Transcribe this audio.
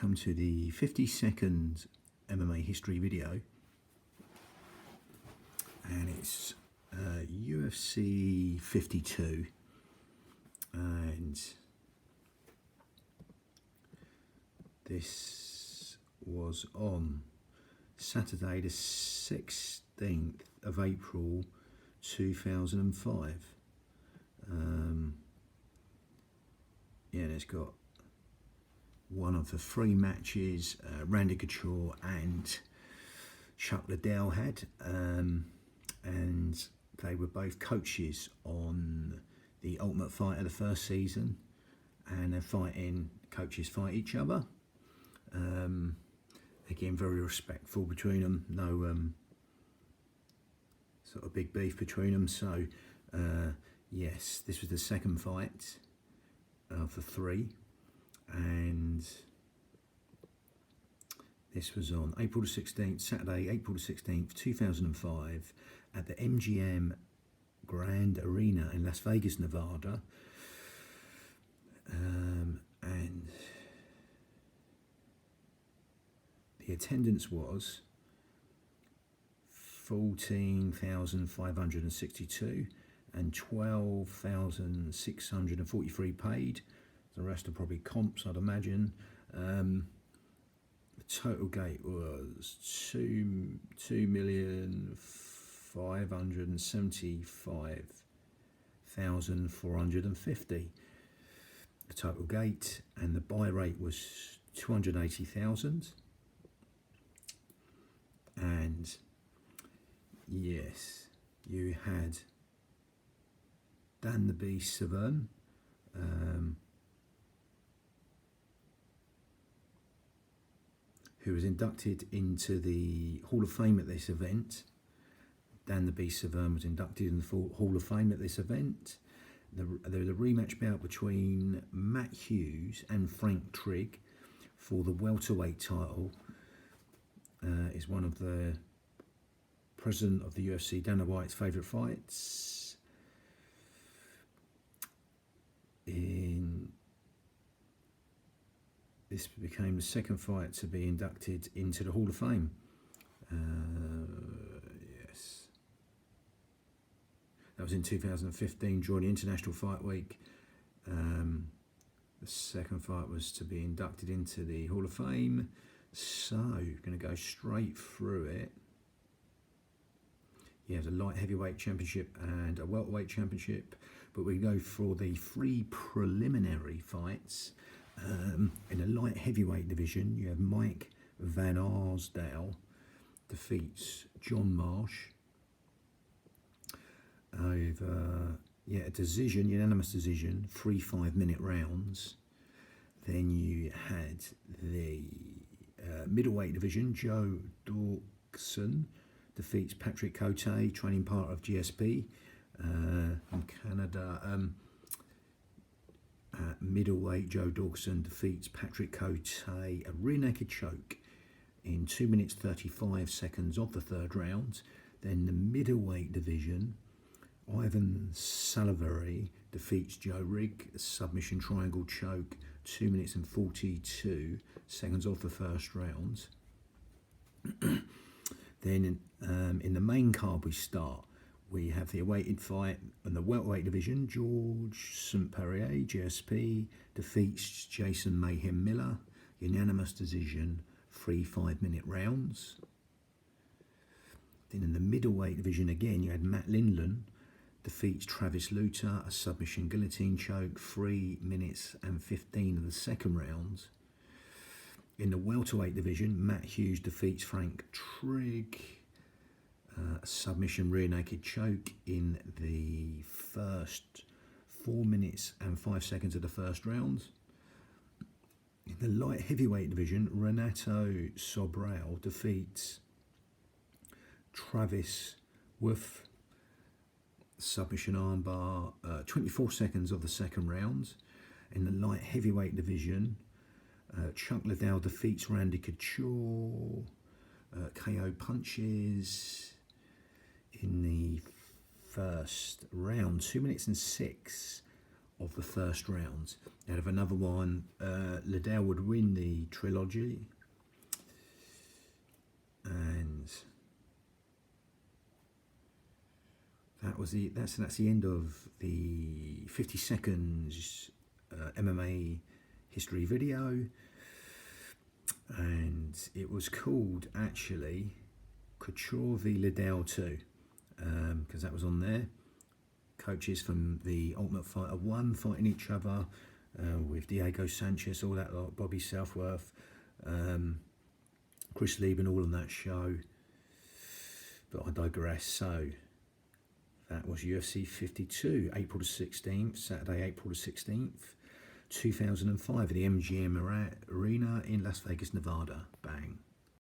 Come to the 50-second MMA history video, and it's UFC 52, and this was on Saturday the 16th of April 2005. And it's got one of the three matches Randy Couture and Chuck Liddell had, and they were both coaches on the Ultimate Fighter the first season, and they're coaches fight each other. Again, very respectful between them, no sort of big beef between them. So yes, this was the second fight of the three, and this was on April the 16th, Saturday, April the 16th, 2005, at the MGM Grand Arena in Las Vegas, Nevada. And the attendance was 14,562 and 12,643 paid. The rest are probably comps, I'd imagine. The total gate was 2,575,450. The total gate, and the buy rate was 280,000. And yes, you had Dan the Beast Severn, who was inducted into the Hall of Fame at this event. Dan the Beast Severn was inducted in the Hall of Fame at this event. There was a rematch bout between Matt Hughes and Frank Trigg for the welterweight title. Is one of the president of the UFC, Dana White's favourite fights. This became the second fight to be inducted into the Hall of Fame. Yes. That was in 2015 during the International Fight Week. The second fight was to be inducted into the Hall of Fame. So, going to go straight through it. You have a light heavyweight championship and a welterweight championship, but we go for the three preliminary fights. In the light heavyweight division, you have Mike Van Arsdale defeats John Marsh over a decision, unanimous decision, 3 5-minute rounds. Then you had the middleweight division, Joe Dawson defeats Patrick Cote, training part of GSP from Canada. Middleweight, Joe Dawson defeats Patrick Cote, a rear naked choke in 2 minutes 35 seconds of the third round. Then the middleweight division, Ivan Salivary defeats Joe Rigg, a submission triangle choke, 2 minutes and 42 seconds of the first round. Then in the main card we have the awaited fight in the welterweight division. George St. Perrier, GSP, defeats Jason Mayhem Miller, unanimous decision, 3 5-minute rounds. Then in the middleweight division again, you had Matt Lindland defeats Travis Luter, a submission guillotine choke, 3 minutes and 15 of the second round. In the welterweight division, Matt Hughes defeats Frank Trigg, a submission rear naked choke in the first 4 minutes and 5 seconds of the first round. In the light heavyweight division, Renato Sobral defeats Travis Wolf, submission armbar, 24 seconds of the second round. In the light heavyweight division, Chuck Liddell defeats Randy Couture, KO punches in the first round, 2 minutes and 6 of the first round. Out of another one, Liddell would win the trilogy, and that's the end of the 50 seconds MMA history video, and it was called actually Couture v Liddell 2, because that was on there. Coaches from the Ultimate Fighter 1 fighting each other, with Diego Sanchez, all that lot, Bobby Southworth, Chris Lieben, all on that show. But I digress. So that was UFC 52, April the 16th, Saturday, April the 16th, 2005, at the MGM Arena in Las Vegas, Nevada. Bang.